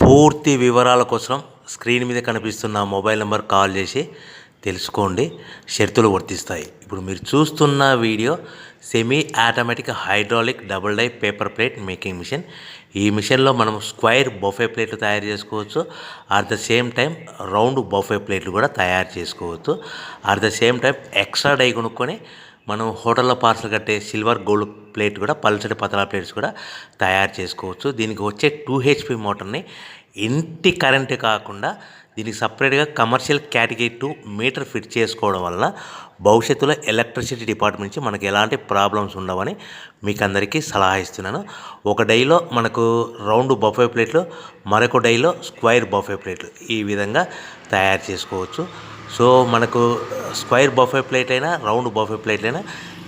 పూర్తి వివరాల కోసం స్క్రీన్ మీద కనిపిస్తున్న మొబైల్ నెంబర్ కాల్ చేసి తెలుసుకోండి. షరతులు వర్తిస్తాయి. ఇప్పుడు మీరు చూస్తున్న video semi automatic hydraulic double die paper plate making machine. ఈ మిషన్లో మనం స్క్వైర్ బఫే ప్లేట్లు తయారు చేసుకోవచ్చు. At the same time round buffet ప్లేట్లు కూడా తయారు చేసుకోవచ్చు. At the same time extra die కొనుక్కొని మనం హోటల్లో పార్సల్ కట్టే సిల్వర్ గోల్డ్ ప్లేట్ కూడా పల్చటి పతలా ప్లేట్స్ కూడా తయారు చేసుకోవచ్చు. దీనికి వచ్చే 2 HP మోటార్ని ఇంటి కరెంటు కాకుండా దీనికి సపరేట్గా కమర్షియల్ కేటగిరీ 2 మీటర్ ఫిట్ చేసుకోవడం వల్ల భవిష్యత్తులో ఎలక్ట్రిసిటీ డిపార్ట్మెంట్ నుంచి మనకి ఎలాంటి ప్రాబ్లమ్స్ ఉండవని మీకు అందరికీ సలహా ఇస్తున్నాను. ఒక డైలో మనకు రౌండ్ బఫే ప్లేట్లు, మరొక డైలో స్క్వైర్ బఫే ప్లేట్లు ఈ విధంగా తయారు చేసుకోవచ్చు. సో మనకు స్క్వైర్ బఫే ప్లేట్ అయినా రౌండ్ బఫే ప్లేట్ అయినా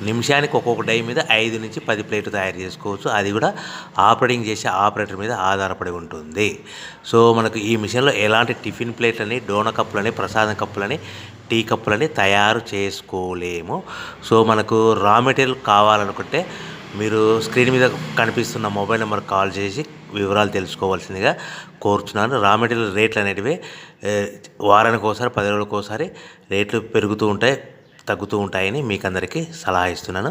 నిమిషానికి ఒక్కొక్క డై మీద 5 నుంచి 10 ప్లేట్లు తయారు చేసుకోవచ్చు. అది కూడా ఆపరేటింగ్ చేసే ఆపరేటర్ మీద ఆధారపడి ఉంటుంది. సో మనకు ఈ మిషన్లో ఎలాంటి టిఫిన్ ప్లేట్లని, డోనా కప్పులని, ప్రసాదం కప్పులని, టీ కప్పులని తయారు చేసుకోలేము. సో మనకు రా మెటీరియల్ కావాలనుకుంటే మీరు స్క్రీన్ మీద కనిపిస్తున్న మొబైల్ నెంబర్ కాల్ చేసి వివరాలు తెలుసుకోవాల్సిందిగా కోరుచున్నాను. రా మెటీరియల్ రేట్లు అనేటివి వారానికి ఒకసారి, 10 రోజులకు ఒకసారి రేట్లు పెరుగుతూ ఉంటాయి, తగ్గుతూ ఉంటాయని మీకు అందరికీ సలహా ఇస్తున్నాను.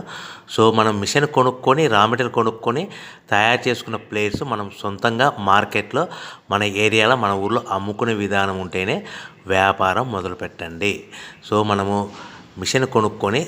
సో మనం మిషన్ కొనుక్కొని, రా మెటీరియల్ కొనుక్కొని తయారు చేసుకున్న ప్లేట్స్ మనం సొంతంగా మార్కెట్లో మన ఏరియాలో, మన ఊర్లో అమ్ముకునే విధానం ఉంటేనే వ్యాపారం మొదలుపెట్టండి. సో మనము మిషన్ కొనుక్కొని